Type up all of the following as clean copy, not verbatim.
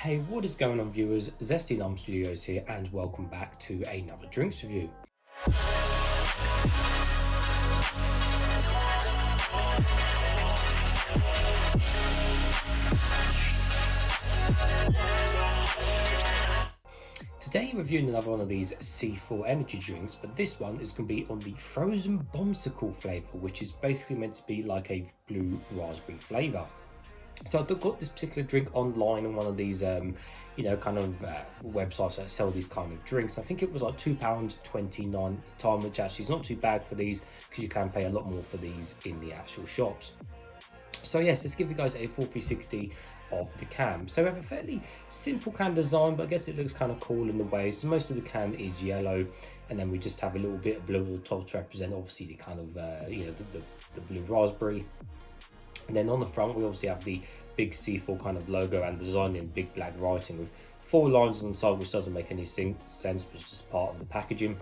Hey, what is going on, viewers? Zesty Lime Studios here, and welcome back to another drinks review. Today, reviewing another one of these C4 energy drinks, but this one is going to be on the frozen Bombsicle flavour, which is basically meant to be like a blue raspberry flavour. So I got this particular drink online on one of these, websites that sell these kind of drinks. I think it was like £2.29 at the time, which actually is not too bad for these because you can pay a lot more for these in the actual shops. So yes, let's give you guys a full 360 of the can. So we have a fairly simple can design, but I guess it looks kind of cool in the way. So most of the can is yellow, and then we just have a little bit of blue at the top to represent obviously the kind of the blue raspberry. And then on the front, we obviously have the big C4 kind of logo and design in big black writing with 4 lines on the side, which doesn't make any sense, but it's just part of the packaging.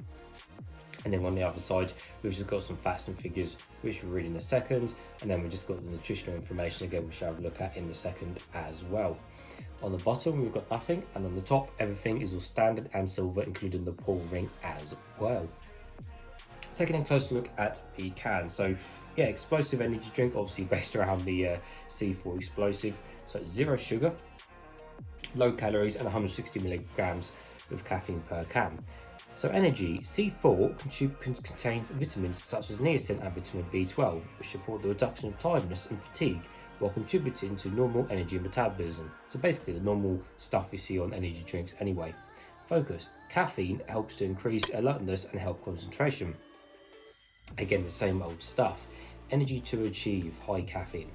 And then on the other side, we've just got some facts and figures, which we'll read in a second. And then we just got the nutritional information again, which I'll have a look at in a second as well. On the bottom, we've got nothing. And on the top, everything is all standard and silver, including the pour ring as well. Taking a closer look at the can. So yeah, explosive energy drink, obviously based around the C4 explosive. So 0 sugar, low calories, and 160 milligrams of caffeine per can. So energy, C4 contains vitamins such as niacin and vitamin B12, which support the reduction of tiredness and fatigue while contributing to normal energy metabolism. So basically the normal stuff you see on energy drinks anyway. Focus, caffeine helps to increase alertness and help concentration. Again, the same old stuff. Energy to achieve high caffeine.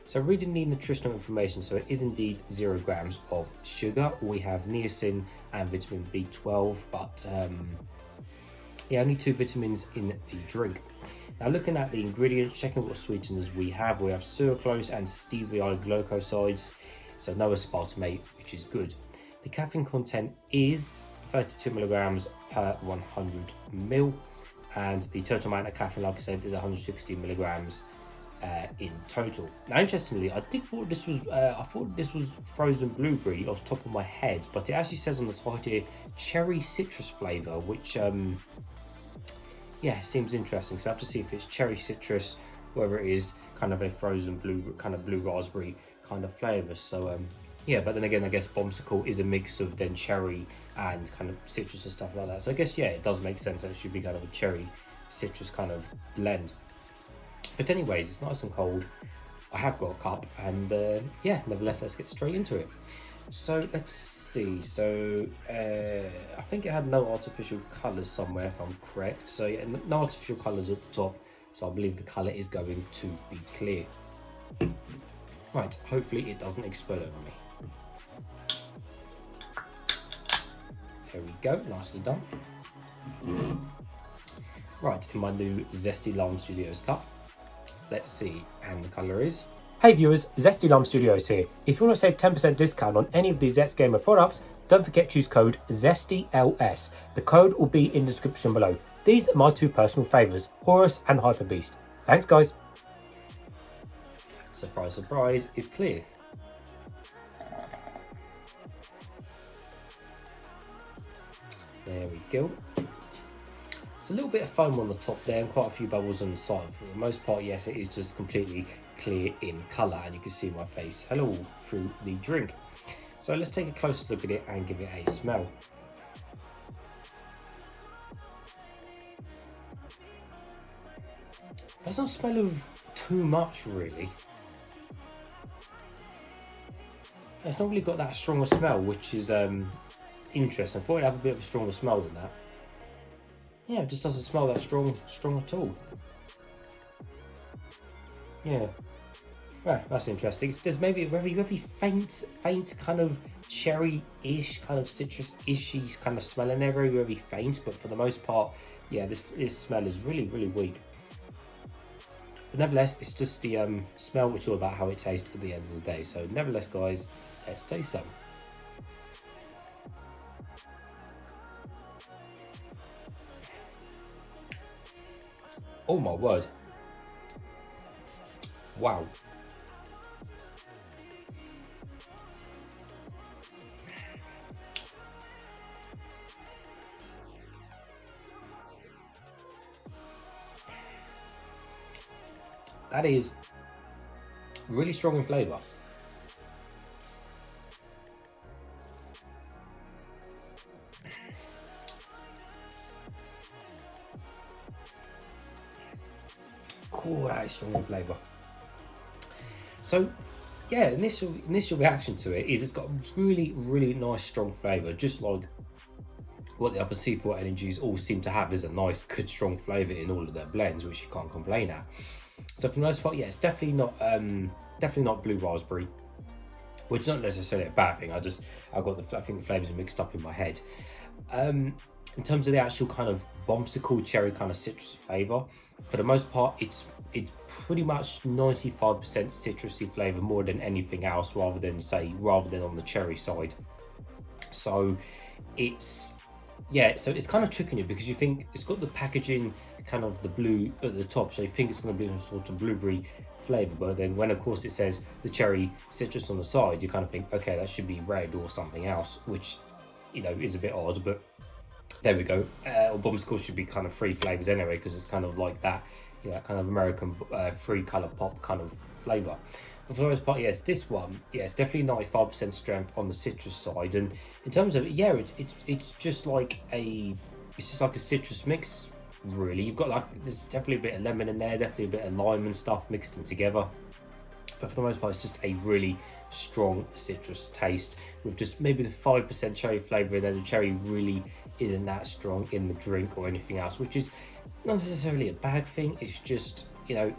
So reading the nutritional information, so it is indeed 0 grams of sugar. We have niacin and vitamin B12, but only 2 vitamins in the drink. Now looking at the ingredients, checking what sweeteners we have sucralose and stevia glucosides, so no aspartame, which is good. The caffeine content is 32 milligrams per 100 ml. And the total amount of caffeine, like I said, is 160 milligrams in total. Now, interestingly, I thought this was frozen blueberry off the top of my head, but it actually says on the side here cherry citrus flavour, which seems interesting. So I have to see if it's cherry citrus, whether it is kind of a frozen blue raspberry kind of flavour. So but then again, I guess Bombsicle is a mix of then cherry and kind of citrus and stuff like that. So I guess, it does make sense that it should be kind of a cherry citrus kind of blend. But anyways, it's nice and cold. I have got a cup, and nevertheless, let's get straight into it. So let's see. So I think it had no artificial colours somewhere, if I'm correct. So yeah, no artificial colours at the top. So I believe the colour is going to be clear. Right, hopefully it doesn't explode over me. There we go, nicely done. Right, in my new Zesty Lime Studios cup. Let's see, and the colour is... Hey viewers, Zesty Lime Studios here. If you want to save 10% discount on any of these Zest Gamer products, don't forget to use code ZESTYLS. The code will be in the description below. These are my 2 personal favourites, Horus and Hyper Beast. Thanks guys. Surprise, surprise, is clear. There we go. It's a little bit of foam on the top there and quite a few bubbles on the side. For the most part, yes, it is just completely clear in colour, and you can see my face hello through the drink. So let's take a closer look at it and give it a smell. Doesn't smell of too much really. It's not really got that strong a smell, which is interesting. I thought it'd have a bit of a stronger smell than that. Yeah, it just doesn't smell that strong at all. Yeah. Well, that's interesting. There's maybe a very faint kind of cherry-ish, kind of citrus-ishy kind of smell in there, very faint, but for the most part, yeah, this smell is really weak. But nevertheless, it's just the smell, which is all about how it tastes at the end of the day. So nevertheless, guys, let's taste some. Oh my word. Wow. that is really strong in flavour. Cool, that is strong in flavour. So yeah, initial reaction to it is it's got really, really nice strong flavour, just like what the other C4 energies all seem to have, is a nice, good, strong flavour in all of their blends, which you can't complain at. So for the most part, yeah, it's definitely not blue raspberry, which is not necessarily a bad thing. I think the flavours are mixed up in my head. In terms of the actual kind of bombsicle cherry kind of citrus flavour, for the most part, it's pretty much 95% citrusy flavour more than anything else, rather than on the cherry side. So it's kind of tricking you, because you think it's got the packaging kind of the blue at the top, so you think it's going to be some sort of blueberry flavour, but then when of course it says the cherry citrus on the side, you kind of think, okay, that should be red or something else, which, you know, is a bit odd, but there we go. Or Bombsicle should be kind of three flavours anyway, because it's kind of like that, you know, kind of American three colour pop kind of flavour. But for the most part, yes, this one, yeah, it's definitely 95% strength on the citrus side, and in terms of, yeah, it's just like a citrus mix, really. You've got there's definitely a bit of lemon in there, definitely a bit of lime and stuff mixed in together, but for the most part, it's just a really strong citrus taste with just maybe the 5% cherry flavour, and then the cherry really isn't that strong in the drink or anything else, which is not necessarily a bad thing. It's just, you know,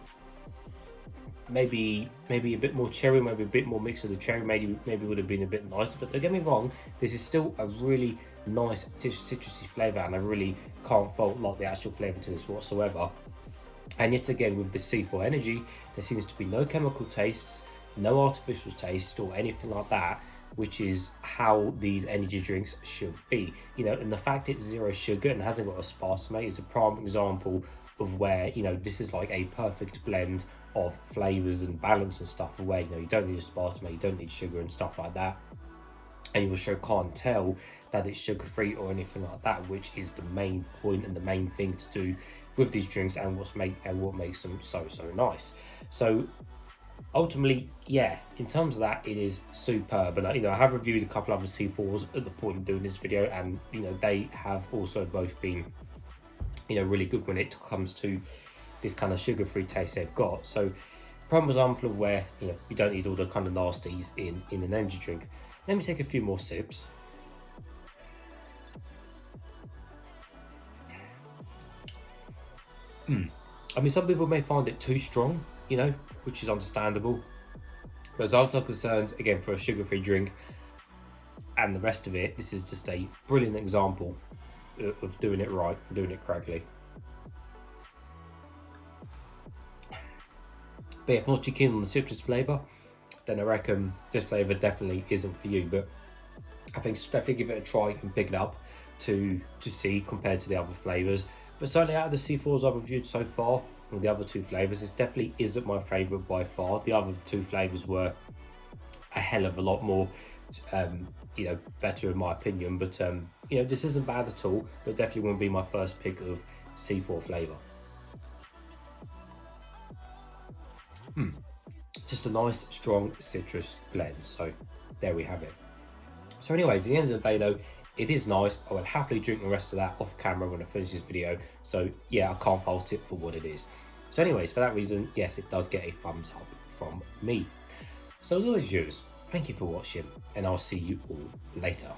maybe a bit more cherry, maybe a bit more mix of the cherry, maybe would have been a bit nicer. But don't get me wrong, this is still a really nice citrusy flavour, and I really can't fault like the actual flavour to this whatsoever. And yet again, with the C4 Energy, there seems to be no chemical tastes, no artificial taste or anything like that, which is how these energy drinks should be. You know, and the fact it's zero sugar and hasn't got aspartame is a prime example of where, you know, this is like a perfect blend of flavours and balance and stuff, where, you know, you don't need aspartame, you don't need sugar and stuff like that, and you also can't tell that it's sugar free or anything like that, which is the main point and the main thing to do with these drinks, and what makes them so nice. So ultimately, yeah, in terms of that, it is superb. And, you know, I have reviewed a couple other C4s at the point of doing this video, and, you know, they have also both been, you know, really good when it comes to this kind of sugar-free taste they've got. So prime example of where, you know, you don't need all the kind of nasties in an energy drink. Let me take a few more sips. I mean, some people may find it too strong, you know, which is understandable. But as far as I'm concerned, again, for a sugar-free drink and the rest of it, this is just a brilliant example of doing it right and doing it correctly. But if not too keen on the citrus flavour, then I reckon this flavour definitely isn't for you. But I think definitely give it a try and pick it up to see compared to the other flavours. But certainly out of the C4s I've reviewed so far, with the other two flavours, this definitely isn't my favourite by far. The other two flavours were a hell of a lot more, you know, better in my opinion. But you know, this isn't bad at all, but definitely wouldn't be my first pick of C4 flavour. Just a nice strong citrus blend. So there we have it. So anyways, at the end of the day though, it is nice. I will happily drink the rest of that off camera when I finish this video. So yeah, I can't fault it for what it is. So anyways, for that reason, yes, it does get a thumbs up from me. So as always, viewers, thank you for watching, and I'll see you all later.